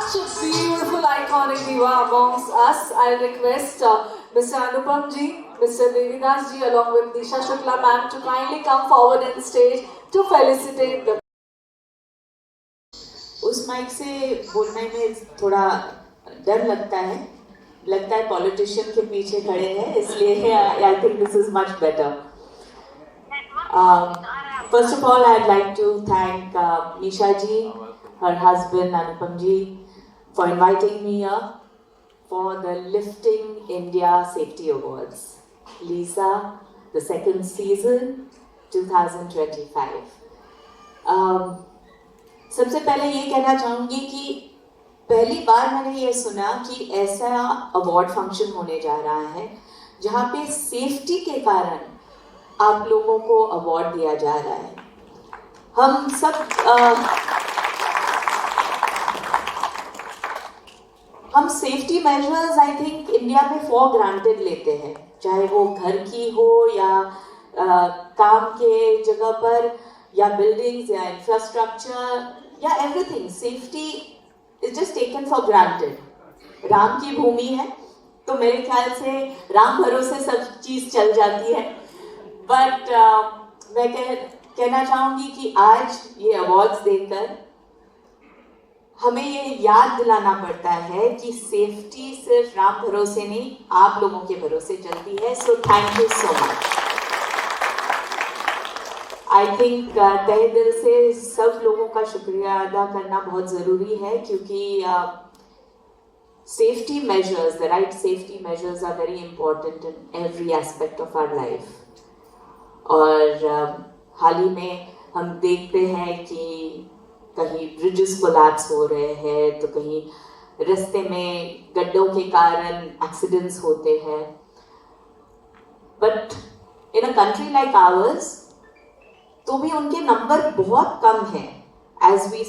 such a beautiful, iconic diva amongst us. I'll request Mr. Anupam ji, Mr. Devidas ji, along with Disha Shukla ma'am to kindly come forward on stage to felicitate the. उस mic से बोलने में थोड़ा डर लगता है politician के पीछे खड़े हैं, इसलिए I think this is much better. First of all, I'd like to thank Nisha ji, her husband Anupam ji, for inviting me here for the Lifting India Safety Awards. Lisa, the second season, 2025. सबसे पहले ये कहना चाहूँगी कि पहली बार मैंने ये सुना कि ऐसा अवार्ड फंक्शन होने जा रहा है जहाँ पे सेफ्टी के कारण आप लोगों को अवार्ड दिया जा रहा है. हम safety measures I think India में फॉर ग्रांटेड लेते हैं, चाहे वो घर की हो या काम के जगह पर या बिल्डिंग्स या इंफ्रास्ट्रक्चर या everything. Safety is just taken for granted. Ram की भूमि है तो मेरे ख्याल से राम भरोसे सब चीज चल जाती है. बट मैं कहना चाहूंगी कि आज ये अवार्ड्स देकर हमें ये याद दिलाना पड़ता है कि सेफ्टी सिर्फ राम भरोसे नहीं, आप लोगों के भरोसे चलती है. So thank you so much. I think तहे दिल से सब लोगों का शुक्रिया अदा करना बहुत ज़रूरी है, क्योंकि safety measures, the right safety measures are very important in every aspect of our life. और हाल ही में हम देखते हैं कि कहीं ब्रिजेस कोलैप्स हो रहे हैं, तो कहीं रास्ते में गड्ढों के कारण एक्सीडेंट्स होते हैं. But in a country like ours तो भी उनके नंबर बहुत कम हैं, as we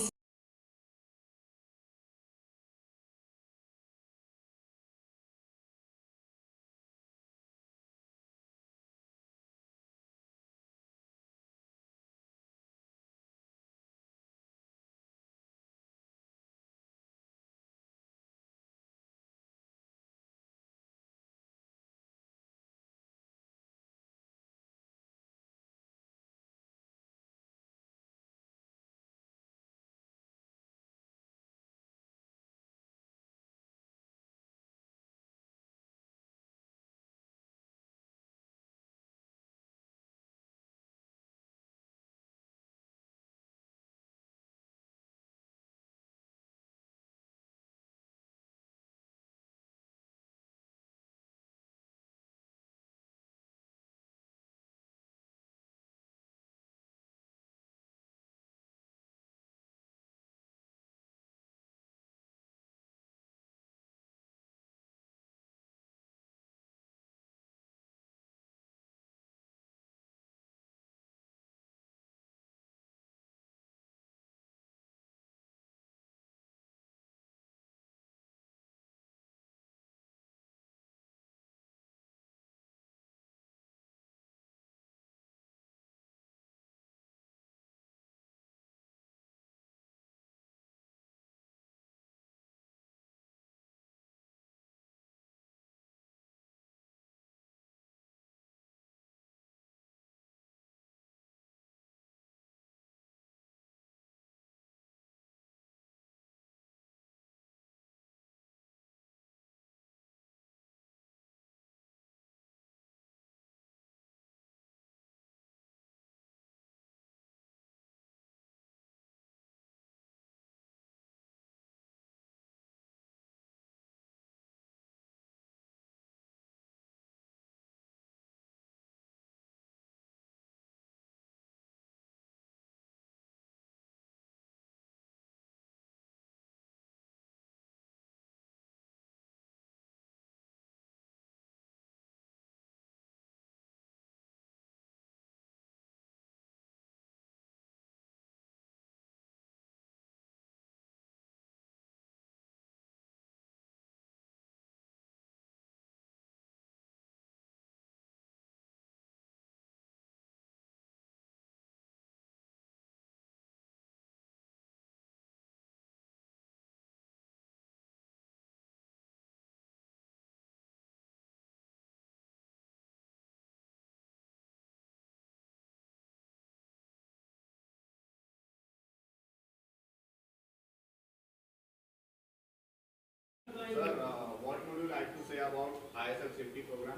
Sir, what would you like to say about ISL safety program?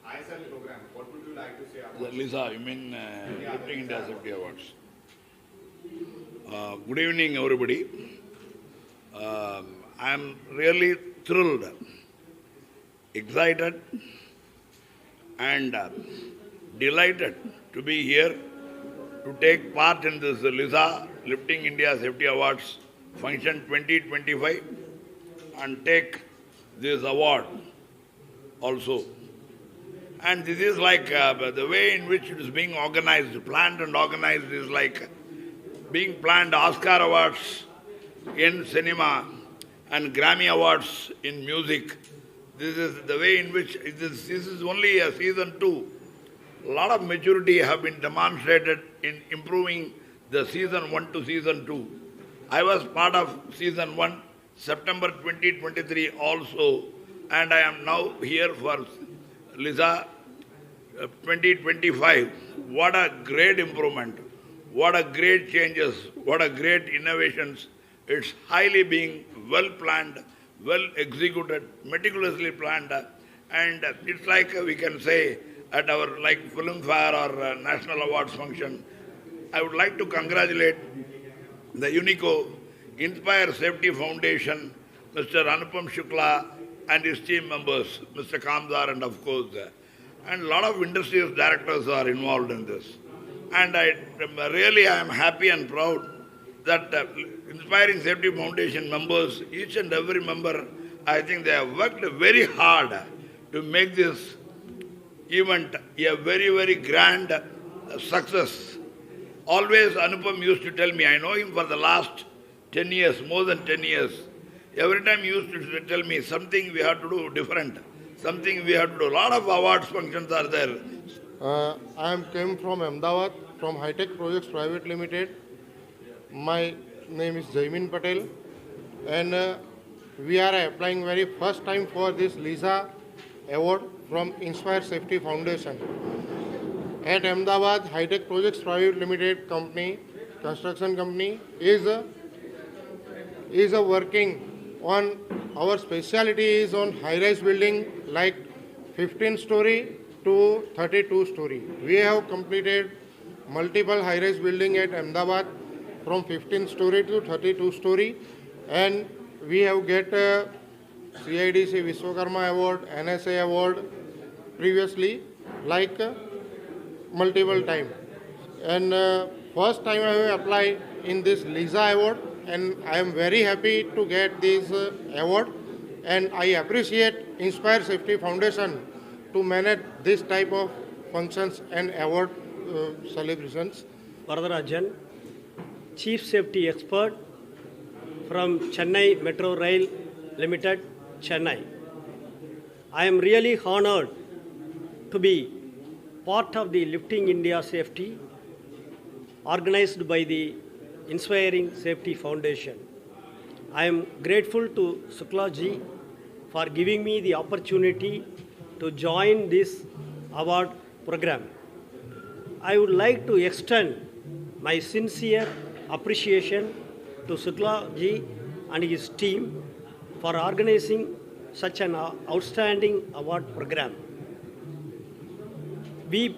ISL program, what would you like to say about Lisa, you mean Lifting India Safety Awards. Good evening, everybody. I am really thrilled, excited, and delighted to be here to take part in this Lisa Lifting India Safety Awards function 2025 and take this award also. And this is like the way in which it is being organized, planned and organized is like being planned Oscar Awards in cinema and Grammy Awards in music. This is the way in which this is only a season 2. A lot of maturity have been demonstrated in improving the season 1 to season 2. I was part of season 1, September 2023 also, and I am now here for Lisa 2025. What a great improvement. What a great changes. What a great innovations. It's highly being well planned, well executed, meticulously planned, and it's like we can say at our like Filmfare or National Awards function. I would like to congratulate the UNICO Inspire Safety Foundation, Mr. Anupam Shukla and his team members, Mr. Kamdar and of course, and a lot of industry directors are involved in this. And I am happy and proud that Inspiring Safety Foundation members, each and every member, I think they have worked very hard to make this event a very, very grand success. Always Anupam used to tell me, I know him for the last 10 years, more than 10 years. Every time he used to tell me something we have to do different, something we have to do. A lot of awards functions are there. I came from Ahmedabad, from High Tech Projects Private Limited. My name is Jaimin Patel, and we are applying very first time for this Lisa award from Inspire Safety Foundation. At Ahmedabad, High Tech Projects Private Limited company, construction company, is working on, our specialty is on high-rise building like 15-story to 32-story. We have completed multiple high-rise building at Ahmedabad from 15-story to 32-story, and we have get CIDC Vishwakarma Award, NSA Award previously, like multiple time. And first time I have applied in this Lisa Award, and I am very happy to get this award, and I appreciate Inspire Safety Foundation to manage this type of functions and award celebrations. Varadarajan, Chief Safety Expert from Chennai Metro Rail Limited, Chennai. I am really honored to be part of the Lifting India Safety organized by the Inspiring Safety Foundation. I am grateful to Shukla ji for giving me the opportunity to join this award program. I would like to extend my sincere appreciation to Shukla ji and his team for organizing such an outstanding award program. We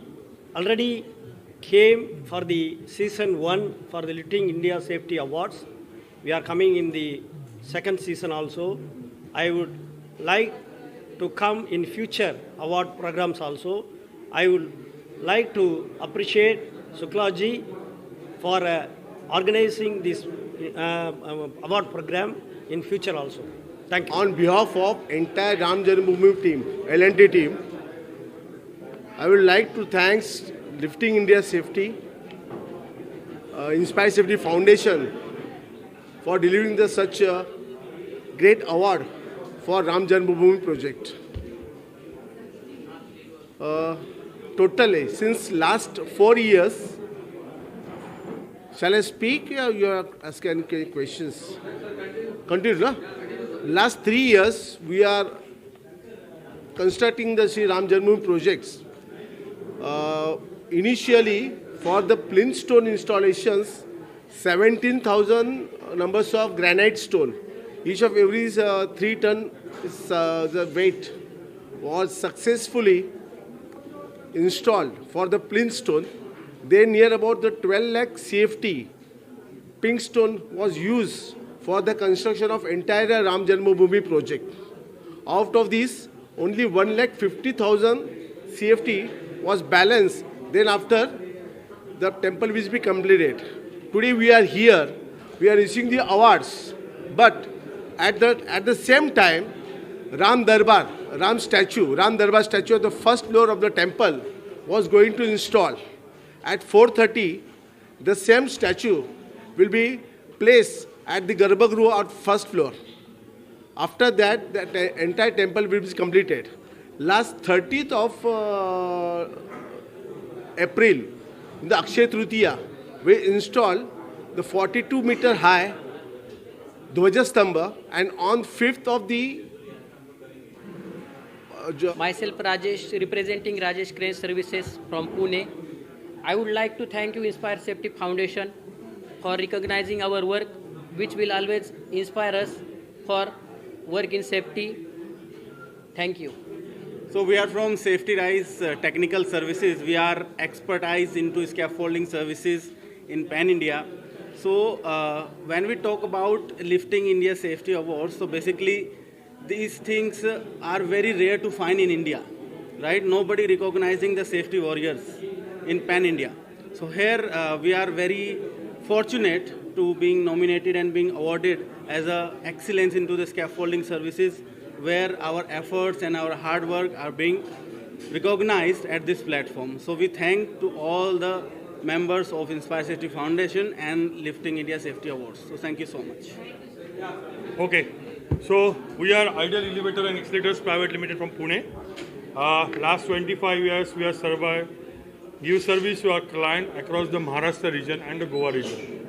already came for the season 1 for the Lifting India Safety Awards. We are coming in the second season also. I would like to come in future award programs also. I would like to appreciate Shukla ji for organizing this award program in future also. Thank you. On behalf of entire Ram Janmabhoomi team, L&T team, I would like to thank Lifting India Safety, Inspire Safety Foundation for delivering such a great award for Ram Janmabhoomi project. Totally, since last 4 years, shall I speak or you are asking any questions? Continue, no? Last 3 years, we are constructing the Sri Ram Janmabhoomi projects. Initially, for the plinth stone installations, 17,000 numbers of granite stone each of every 3 ton the weight was successfully installed for the plinth stone. Then near about the 12 lakh CFT pink stone was used for the construction of entire Ram Janmabhoomi project. Out of these, only 1,50,000 CFT was balanced. Then after the temple will be completed. Today we are here, we are receiving the awards, but at the same time, Ram Darbar statue at the first floor of the temple was going to install. At 4:30, the same statue will be placed at the Garbhagriha at first floor. After that, the entire temple will be completed. Last 30th of April, in the Akshay Tritiya, we installed the 42-meter high Dvajastambha, and on 5th of the Myself Rajesh, representing Rajesh Crane Services from Pune. I would like to thank you Inspire Safety Foundation for recognizing our work, which will always inspire us for work in safety. Thank you. So we are from Safety Rise Technical Services. We are expertise into scaffolding services in Pan India. So when we talk about lifting India Safety Awards, so basically these things are very rare to find in India, right? Nobody recognizing the safety warriors in Pan India. So here we are very fortunate to being nominated and being awarded as a excellence into the scaffolding services, where our efforts and our hard work are being recognized at this platform. So we thank to all the members of Inspire Safety Foundation and Lifting India Safety Awards. So thank you so much. Okay, so we are Ideal Elevator and Escalators Private Limited from Pune. Last 25 years we have survived, give service to our client across the Maharashtra region and the Goa region.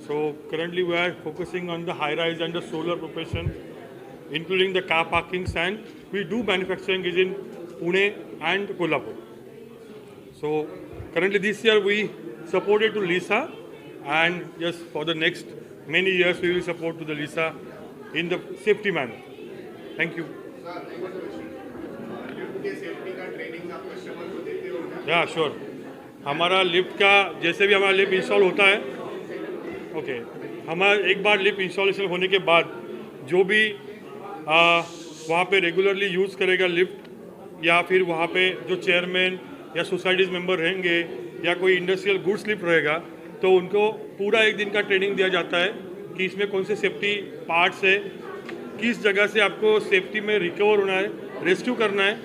So currently we are focusing on the high-rise and the solar profession, including the car parkings, and we do manufacturing is in Pune and Kolhapur. So currently this year we supported to LISA, and yes, for the next many years we will support to the LISA in the safety manner. Thank you. Yeah, sure. हमारा lift का जैसे भी हमारा lift install होता है, okay, हमारा एक बार lift installation होने के बाद जो भी वहाँ पे रेगुलरली यूज़ करेगा लिफ्ट, या फिर वहाँ पे जो चेयरमैन या सोसाइटीज़ मेंबर रहेंगे या कोई इंडस्ट्रियल गुड्स लिफ्ट रहेगा, तो उनको पूरा एक दिन का ट्रेनिंग दिया जाता है कि इसमें कौन से सेफ्टी पार्ट्स है, किस जगह से आपको सेफ्टी में रिकवर होना है, रेस्क्यू करना है.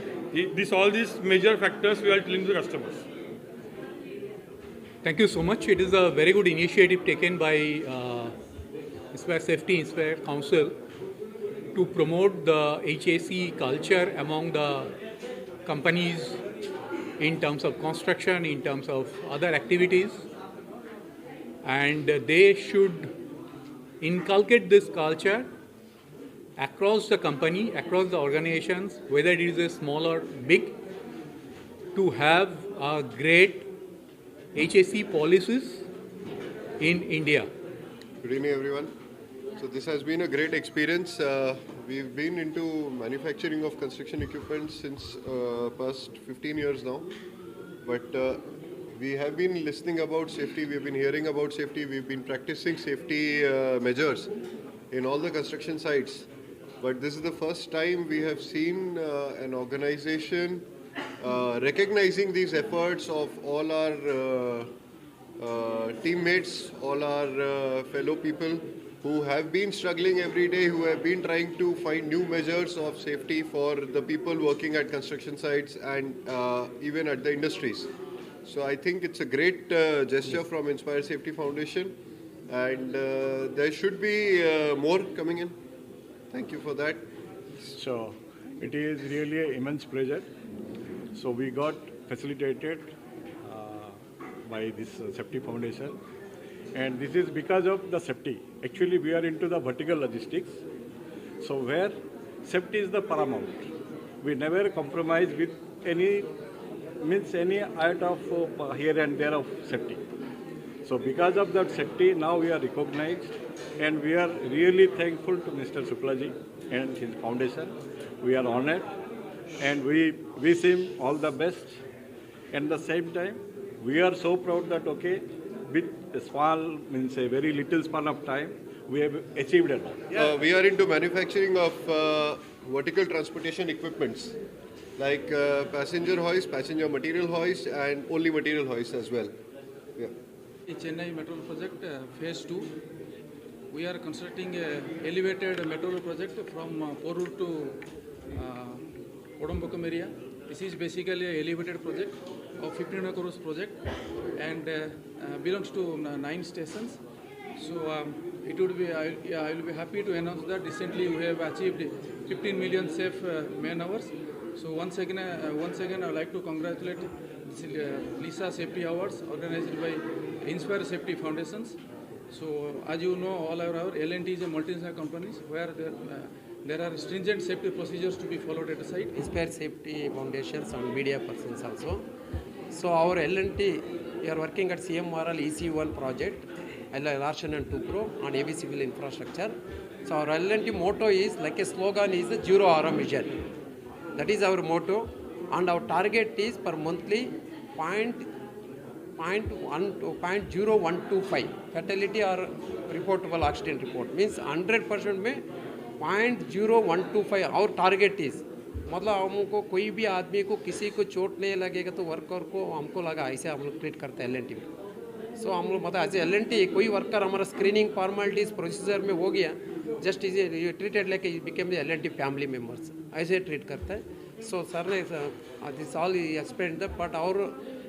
This all this major factors we are telling to customers. Thank you so much. It is a very good initiative taken by Inspire Safety, Inspire Council to promote the HAC culture among the companies in terms of construction, in terms of other activities. And they should inculcate this culture across the company, across the organizations, whether it is a small or big, to have a great HAC policies in India. Good evening, everyone. So this has been a great experience. We've been into manufacturing of construction equipment since past 15 years now. But we have been listening about safety, we've been hearing about safety, we've been practicing safety measures in all the construction sites. But this is the first time we have seen an organization recognizing these efforts of all our teammates, all our fellow people who have been struggling every day, who have been trying to find new measures of safety for the people working at construction sites and even at the industries. So I think it's a great gesture from Inspire Safety Foundation, and there should be more coming in. Thank you for that. So it is really an immense pleasure. So we got facilitated by this Safety Foundation, and this is because of the safety. Actually, we are into the vertical logistics, so where safety is the paramount. We never compromise with any out of here and there of safety. So because of that safety, now we are recognized And we are really thankful to Mr. Suklaji and his foundation. We are honored and we wish him all the best. And at the same time, we are so proud that, okay, with a small, means a very little span of time, we have achieved a lot. We are into manufacturing of vertical transportation equipments like passenger hoist, passenger material hoist, and only material hoist as well. Yeah. In Chennai Metro project phase 2, we are constructing a elevated metro project from Porur to Kodambakam area. This is basically a elevated project of 1500 crores project and belongs to 9 stations. So it would be, I will be happy to announce that recently we have achieved 15 million safe man hours. So once again, I would like to congratulate Lisa Safety Awards organized by Inspire Safety Foundations. So as you know, all our L&T is a multinational company where there are stringent safety procedures to be followed at the site. Inspire Safety Foundations and media persons also. So our L&T, we are working at CMRL EC1 project, Larsen and Tubro on heavy civil infrastructure. So our L&T motto is, like a slogan, is the zero harm vision. That is our motto, and our target is per monthly 0.0125 fatality or reportable accident report. Means 100% में 0.0125 our target is. मतलब हमको कोई भी आदमी को किसी को चोट नहीं लगेगा तो वर्कर को हमको लगा ऐसे हम लोग ट्रीट करते हैं L&T में. सो हम लोग मतलब एज L&T कोई वर्कर हमारा स्क्रीनिंग फॉर्मेलिटीज प्रोसीजर में हो गया, just is treated like became the L&T family members, ऐसे ट्रीट करता है. सो सर ने this all explain that, but our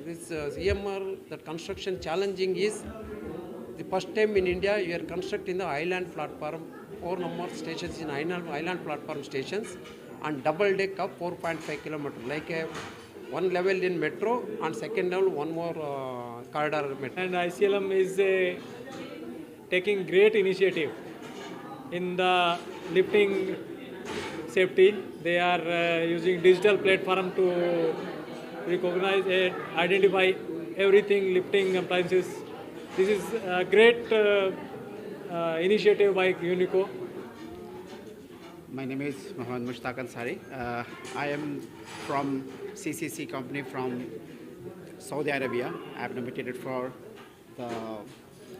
this CMR that construction challenging is the first time in India you are constructing the island platform 4 number stations in island platform stations and double deck of 4.5 kilometers, like one level in metro and second level one more corridor metro. And ICLM is taking great initiative in the lifting safety. They are using digital platform to recognize and identify everything lifting appliances. This is a great initiative by Unico. My name is Mohammad Mushtaq Ansari. I am from CCC company from Saudi Arabia. I have nominated for the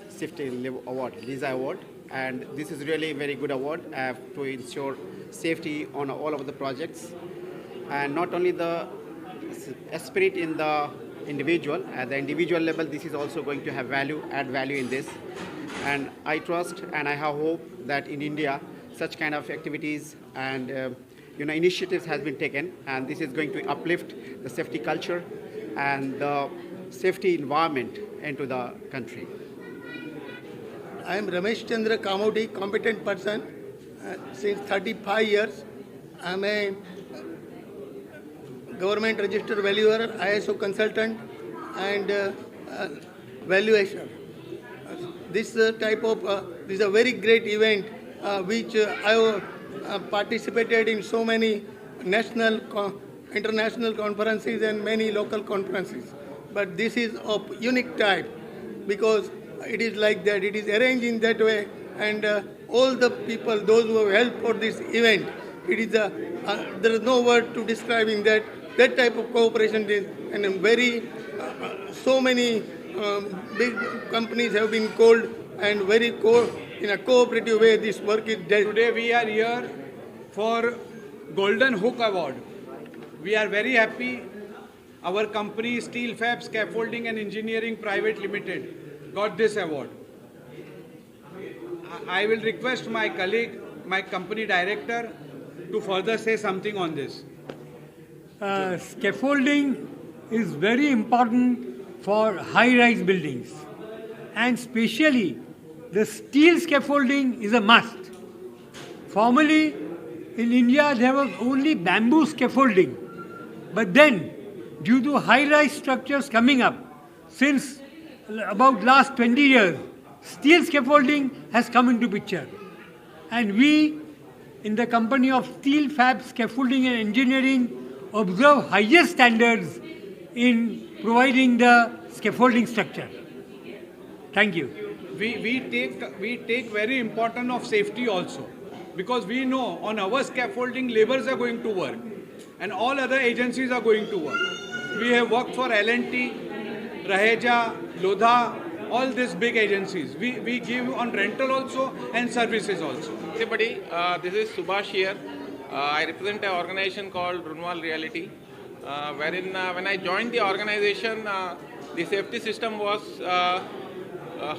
Safety Award, Lisa Award, and this is really a very good award. I have to ensure safety on all of the projects, and not only the spirit in the individual, at the individual level, this is also going to have add value in this. And I trust and I have hope that in India, such kind of activities and initiatives has been taken, and this is going to uplift the safety culture and the safety environment into the country. I am Ramesh Chandra Kamodi, competent person. Since 35 years, I am a government registered valuer, ISO consultant, and valuation. This type of this is a very great event which I have participated in so many national, international conferences and many local conferences. But this is of unique type because it is like that. It is arranged in that way, and all the people, those who have helped for this event, it is there is no word to describing that type of cooperation is, and very so many big companies have been called, and very in a cooperative way this work is done. Today we are here for Golden Hook Award. We are very happy. Our company Steel Fab Scaffolding and Engineering Private Limited got this award. I will request my colleague, my company director, to further say something on this. Scaffolding is very important for high-rise buildings, and especially the steel scaffolding is a must. Formerly in India there was only bamboo scaffolding, but then due to high-rise structures coming up since about last 20 years, steel scaffolding has come into picture, and we in the company of Steel Fab Scaffolding and Engineering observe higher standards in providing the scaffolding structure. Thank you. we take very important of safety also, because we know on our scaffolding laborers are going to work and all other agencies are going to work. We have worked for L&T, Raheja, Lodha, all these big agencies. We give on rental also and services also. Everybody, this is Subhash here. I represent an organization called Runwal Reality, wherein when I joined the organization, the safety system was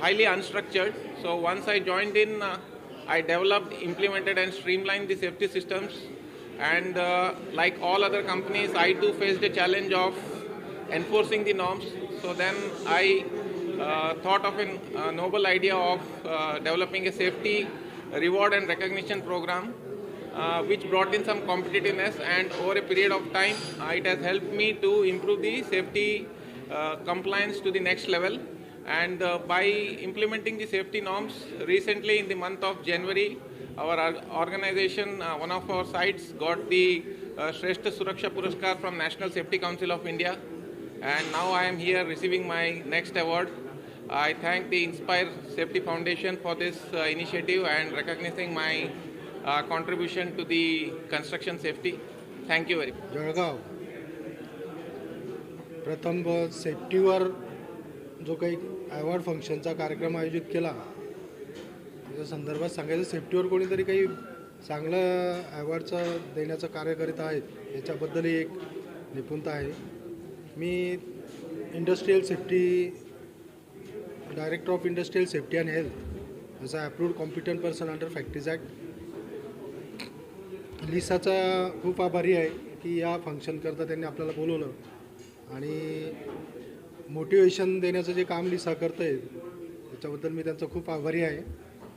highly unstructured. So once I joined in, I developed, implemented and streamlined the safety systems. And like all other companies, I too faced the challenge of enforcing the norms. So then I thought of a noble idea of developing a safety reward and recognition program, which brought in some competitiveness, and over a period of time, it has helped me to improve the safety compliance to the next level. And by implementing the safety norms, recently in the month of January, our organization, one of our sites, got the Shrestha Suraksha Puraskar from National Safety Council of India. And now I am here receiving my next award. I thank the Inspire Safety Foundation for this initiative and recognizing my contribution to the construction safety. Thank you very much. Jalgaon प्रथम सेफ्टीवर जो काही award फंक्शनचा कार्यक्रम आयोजित केला त्याच्या संदर्भात सांगायचं, सेफ्टीवर कोणीतरी काही चांगलं अवॉर्डचं देण्याचं कार्य करीत आहेत याच्याबद्दलही एक निपुणता आहे. मी industrial safety director of industrial safety and health as a approved competent person under factories act लिसाचा खूप आभारी आहे की या फंक्शनकरता त्यांनी आपल्याला बोलवलं आणि मोटिवेशन देण्याचं जे काम लिसा करत आहे त्याच्याबद्दल मी त्यांचा खूप आभारी आहे.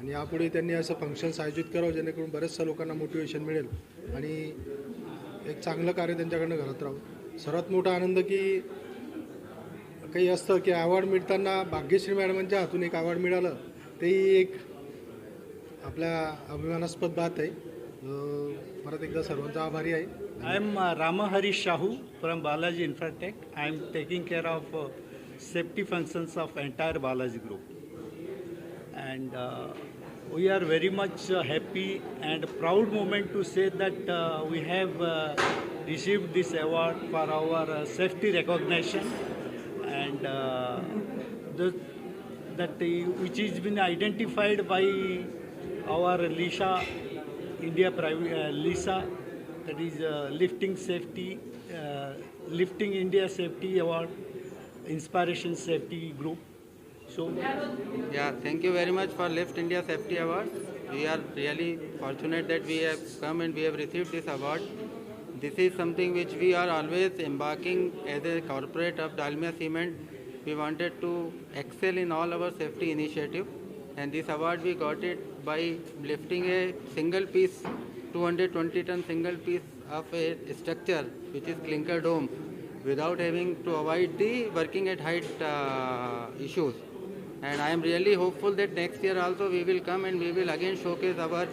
आणि यापुढे त्यांनी असं फंक्शन्स आयोजित करावं जेणेकरून बऱ्याचशा लोकांना मोटिवेशन मिळेल आणि एक चांगलं कार्य त्यांच्याकडनं घडत राहावं. सर्वात मोठा आनंद की काही असतं की अवॉर्ड मिळताना भाग्यश्री मॅडमांच्या हातून एक अवॉर्ड मिळालं, तेही एक आपल्या अभिमानास्पद बात आहे. परत एकदा सर्वांचा आभारी आहे. I am Ramahari Shahu from Balaji Infratech. I am taking care of safety functions of entire Balaji group. And we are very much happy and proud moment to say that we have received this award for our safety recognition, and which has been identified by our LISA, India Private LISA, that is Lifting India Safety Award, Inspiration Safety Group. So, yeah, thank you very much for Lift India Safety Award. We are really fortunate that we have come and we have received this award. This is something which we are always embarking as a corporate of Dalmia Cement. We wanted to excel in all our safety initiative, and this award we got it by lifting a single piece 220-ton single piece of a structure which is clinker dome without having to avoid the working at height issues. And I am really hopeful that next year also we will come and we will again showcase our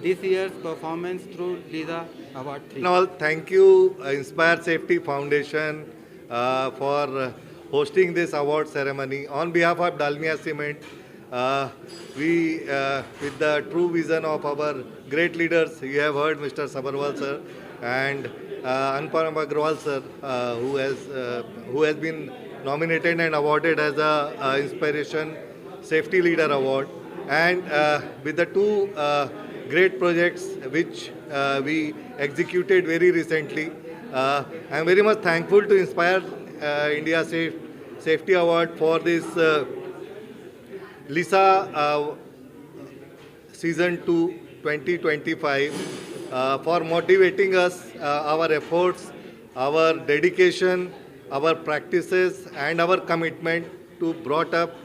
this year's performance through LISA Award 3. Now, thank you Inspire Safety Foundation for hosting this award ceremony. On behalf of Dalmia Cement, we, with the true vision of our great leaders, you have heard Mr. Sabarwal sir and Anupam Agrawal sir, who has been nominated and awarded as a Inspiration Safety Leader Award, and with the two great projects which we executed very recently, I am very much thankful to Inspire India Safety Award for this LISA Season 2 2025 for motivating us, our efforts, our dedication, our practices and our commitment to brought up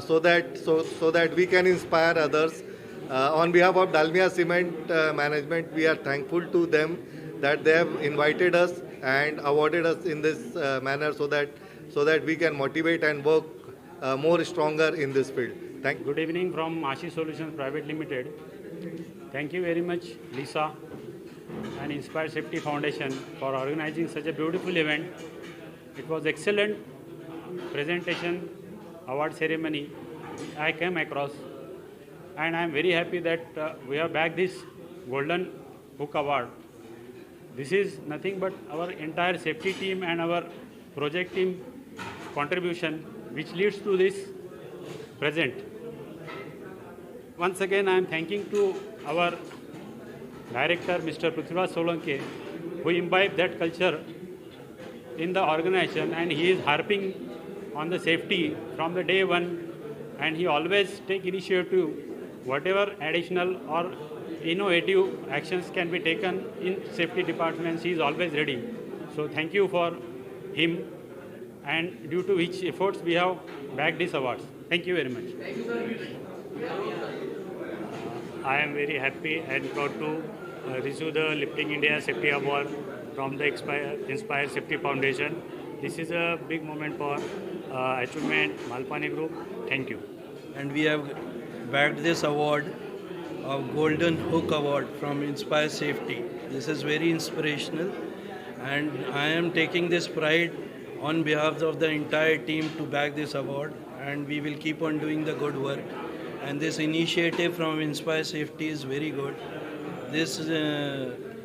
so that we can inspire others. On behalf of Dalmia Cement management, we are thankful to them that they have invited us and awarded us in this manner so that we can motivate and work more stronger in this field. Thank you. Good evening from Ashi Solutions Private Limited. Thank you very much LISA and Inspire Safety Foundation for organizing such a beautiful event. It was excellent presentation, award ceremony, I came across, and I am very happy that we have bagged this Golden Hook Award. This is nothing but our entire safety team and our project team contribution which leads to this present. Once again, I am thanking to our director, Mr. Prithviraj Solanki, who imbibed that culture in the organization, and he is harping on the safety from the day one, and he always take initiative, whatever additional or innovative actions can be taken in safety departments, he is always ready. So thank you for him, and due to which efforts we have bagged these awards. Thank you very much. I am very happy and proud to receive the Lifting India Safety Award from the Inspire Safety Foundation. This is a big moment for achievement Malpani Group. Thank you. And we have bagged this award of Golden Hook Award from Inspire Safety. This is very inspirational, and I am taking this pride on behalf of the entire team to bag this award, and we will keep on doing the good work. And this initiative from Inspire Safety is very good. This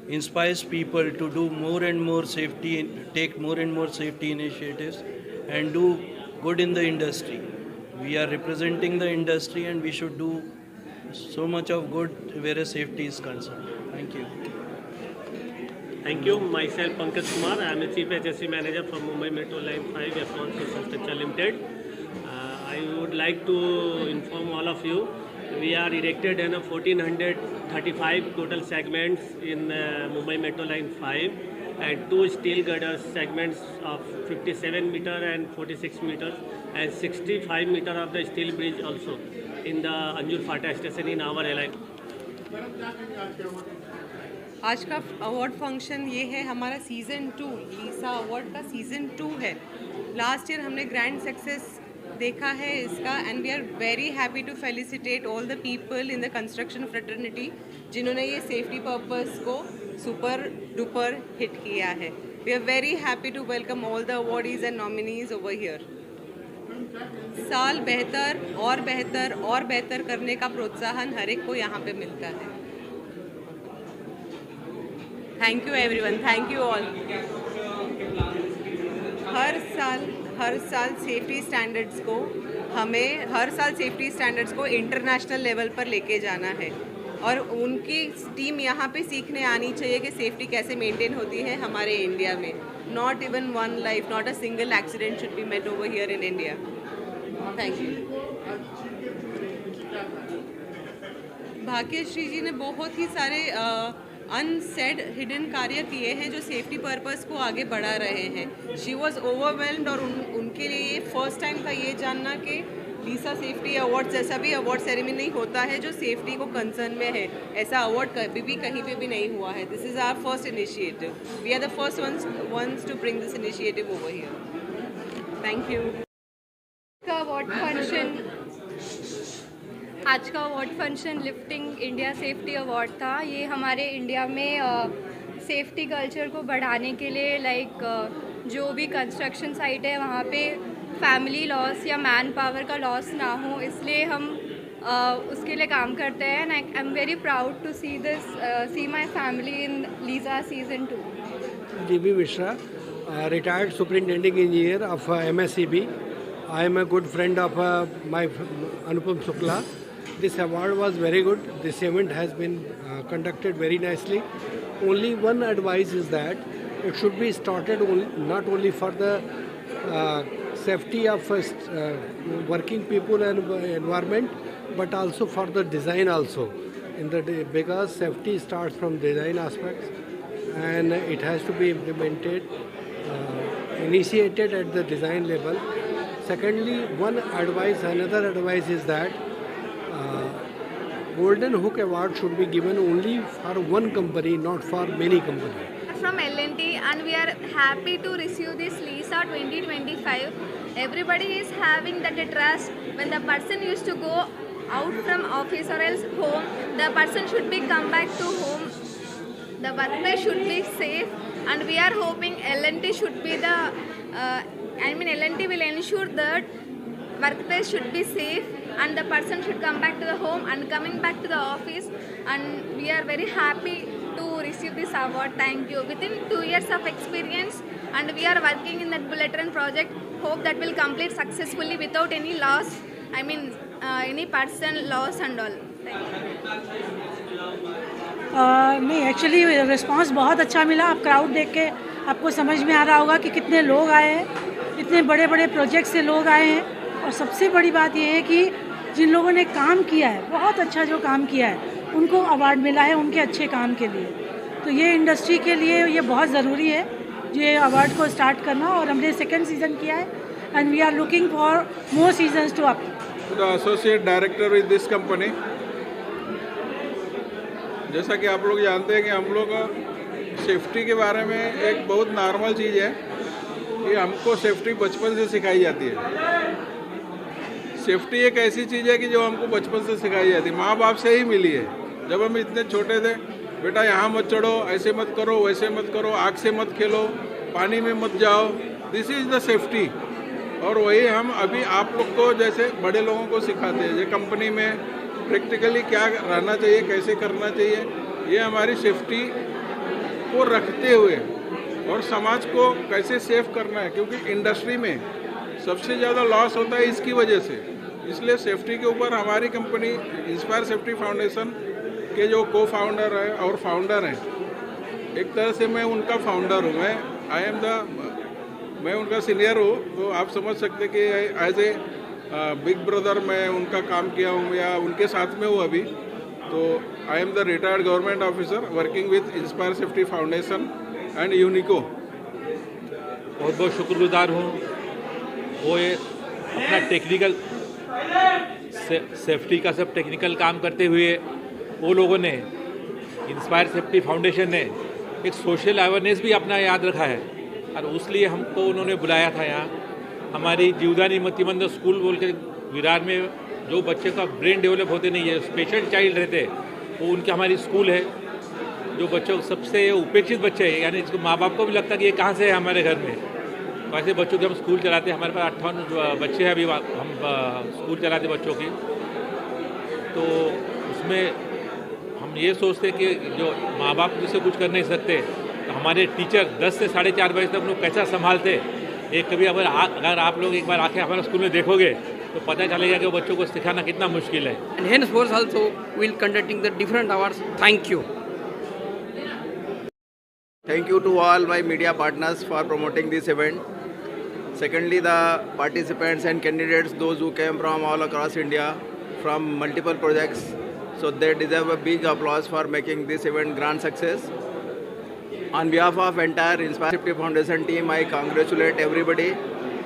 inspires people to do more and more safety, take more and more safety initiatives, and do good in the industry. We are representing the industry, and we should do so much of good where safety is concerned. Thank you. Thank you. Myself, Pankaj Kumar. I am a Chief HSE Manager from Mumbai Metro Line 5, F1 Infrastructure Limited. I would like to inform all of you, we are erected in 1435 total segments in Mumbai Metro Line 5, and 2 steel girders segments of 57 meter and 46 meters, and 65 meter of the steel bridge also in the Anjur Fata station in our LI. आज का award function ये है हमारा season 2, LISA award का season 2 है. Last year हमने grand success देखा है इसका, and we are very happy to felicitate all the people in the construction fraternity जिन्होंने ये सेफ्टी पर्पस को सुपर डुपर हिट किया है. We are very happy to welcome all the awardees and nominees over here. साल बेहतर और बेहतर और बेहतर करने का प्रोत्साहन हर एक को यहाँ पे मिलता है. Thank you everyone, thank you all. हर साल सेफ्टी स्टैंडर्ड्स को इंटरनेशनल लेवल पर लेके जाना है, और उनकी टीम यहाँ पे सीखने आनी चाहिए कि सेफ्टी कैसे मेंटेन होती है हमारे इंडिया में. Not even one life, not a single accident should be met over here in India. Thank you. Bhagyashree ji ने बहुत ही सारे अनसेड हिडन कार्य किए हैं जो सेफ्टी पर्पस को आगे बढ़ा रहे हैं. शी वॉज ओवरवेल्म्ड, और उनके लिए फर्स्ट टाइम था ये जानना कि लीसा सेफ्टी अवार्ड जैसा भी अवार्ड सेरेमनी होता है जो सेफ्टी को कंसर्न में है. ऐसा अवार्ड कभी भी कहीं पे भी नहीं हुआ है. This is our first initiative. We are the first ones to bring this initiative over here. Thank you. आज का award function lifting India safety award था. ये हमारे इंडिया में सेफ्टी कल्चर को बढ़ाने के लिए जो भी कंस्ट्रक्शन साइट है वहाँ पे फैमिली लॉस या मैन पावर का लॉस ना हो, इसलिए हम उसके लिए काम करते हैं. And I am very proud to see my family in LISA season 2. DB Mishra, retired superintending engineer of MSCB. I am a good friend of my Anupam Shukla. This award was very good. This event has been conducted very nicely. Only one advice is that it should be started not only for the safety of working people and environment, but also for the design also. Because safety starts from design aspects, and it has to be implemented, initiated at the design level. Secondly, another advice is that Golden Hook Award should be given only for one company, not for many companies. From L&T, and we are happy to receive this LISA 2025. Everybody is having that trust. When the person used to go out from office or else home, the person should be come back to home. The workplace should be safe, and we are hoping L&T should be L&T will ensure that workplace should be safe and the person should come back to the home and coming back to the office, and we are very happy to receive this award. Thank you. Within 2 years of experience, and we are working in that bullet train project. Hope that will complete successfully without any loss. I mean, any person loss and all. नहीं, actually response बहुत अच्छा मिला। आप crowd देख के आपको समझ में आ रहा होगा कि कितने लोग आए हैं, इतने बड़े बड़े प्रोजेक्ट से लोग आए हैं। और सबसे बड़ी बात यह है कि जिन लोगों ने काम किया है, बहुत अच्छा जो काम किया है, उनको अवार्ड मिला है उनके अच्छे काम के लिए। तो ये इंडस्ट्री के लिए ये बहुत ज़रूरी है ये अवार्ड को स्टार्ट करना। और हमने 2nd सीज़न किया है and we are looking for more seasons to up. The associate director with this company, जैसा कि आप लोग जानते हैं कि हम लोग सेफ्टी के बारे में एक बहुत नॉर्मल चीज़ है कि हमको सेफ्टी बचपन से सिखाई जाती है। सेफ्टी एक ऐसी चीज़ है कि जो हमको बचपन से सिखाई जाती है, माँ बाप से ही मिली है। जब हम इतने छोटे थे, बेटा यहाँ मत चढ़ो, ऐसे मत करो, वैसे मत करो, आग से मत खेलो, पानी में मत जाओ, दिस इज़ द सेफ्टी। और वही हम अभी आप लोग को जैसे बड़े लोगों को सिखाते हैं, ये कंपनी में प्रैक्टिकली क्या रहना चाहिए, कैसे करना चाहिए, ये हमारी सेफ्टी को रखते हुए और समाज को कैसे सेफ करना है, क्योंकि इंडस्ट्री में सबसे ज़्यादा लॉस होता है इसकी वजह से। इसलिए सेफ्टी के ऊपर हमारी कंपनी इंस्पायर सेफ्टी फाउंडेशन के जो को फाउंडर है और फाउंडर हैं, एक तरह से मैं उनका फाउंडर हूँ, मैं उनका सीनियर हूँ, तो आप समझ सकते कि एज ए बिग ब्रदर मैं उनका काम किया हूँ या उनके साथ में हूँ अभी। तो I am the retired government officer working with Inspire Safety Foundation and Unico. बहुत बहुत शुक्रगुजार हूँ। वो ये अपना टेक्निकल सेफ्टी का सब टेक्निकल काम करते हुए वो लोगों ने, इंस्पायर सेफ्टी फाउंडेशन ने एक सोशल अवेयरनेस भी अपना याद रखा है और उसलिए हमको उन्होंने बुलाया था यहाँ। हमारी जीवदानी मतिमंद स्कूल बोल के विरार में जो बच्चे का ब्रेन डेवलप होते नहीं है, स्पेशल चाइल्ड रहते, वो उनकी हमारी स्कूल है। जो बच्चों सबसे उपेक्षित बच्चे हैं, यानी इसको माँ बाप को भी लगता है कि ये कहाँ से है हमारे घर में, तो ऐसे बच्चों की हम स्कूल चलाते हैं। हमारे पास 58 बच्चे हैं अभी, हम स्कूल चलाते बच्चों की। तो उसमें हम ये सोचते कि जो माँ बाप जिससे कुछ कर नहीं सकते, तो हमारे टीचर 10 से 4:30 बजे तक लोग कैसा संभालते। एक कभी अगर आप लोग एक बार आके हमारे स्कूल में देखोगे तो पता चलेगा कि वो बच्चों को सिखाना कितना मुश्किल है। And henceforth also we'll conducting the different awards. Thank you. Thank you to all my media partners for promoting this event. Secondly, the participants and candidates, those who came from all across India, from multiple projects, so they deserve a big applause for making this event grand success. On behalf of entire Inspire Safety Foundation team, I congratulate everybody,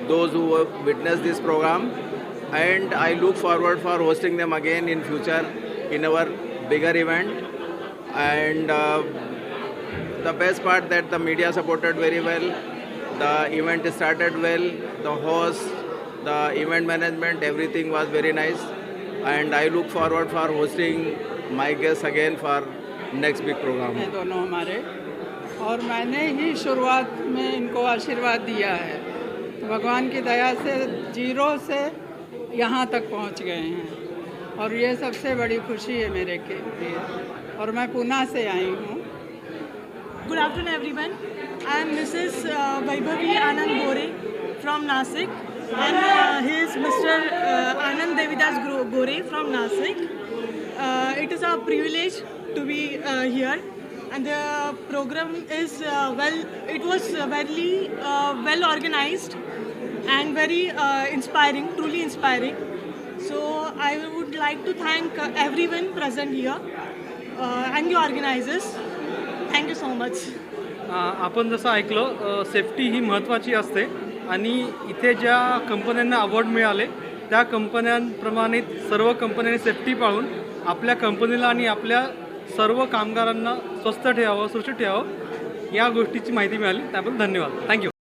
those who witnessed this program, and I look forward for hosting them again in future in our bigger event. And the best part that the media supported very well, the event started well, the host, the event management, everything was very nice, and I look forward for hosting my guests again for next big program. दोनों हमारे, और मैंने ही शुरुआत में इनको आशीर्वाद दिया है, तो भगवान की दया से 0 से यहाँ तक पहुँच गए हैं, और ये सबसे बड़ी खुशी है मेरे के लिए। और मैं पुणे से आई हूँ। Good afternoon, everyone. I am Mrs. Vaibhavi Anand Gore from Nasik, and he is Mr. Anand Devidas Gore from Nasik. It is a privilege to be here, and the program is it was very well organized and very inspiring, truly inspiring. So I would like to thank everyone present here and the organizers. Thank you so much. आपण जसं ऐकलं, safety ही महत्त्वाची असते आणि इथे ज्या कंपन्यांना award मिळाले त्या कंपन्यांप्रमाणे सर्व कंपन्यांनी सेफ्टी पाळून आपल्या कंपनीला आणि आपल्या सर्व कामगारांना स्वस्थ ठेवावं, सुरक्षित ठेवावं, या गोष्टीची माहिती मिळाली, त्याबद्दल धन्यवाद. थँक्यू.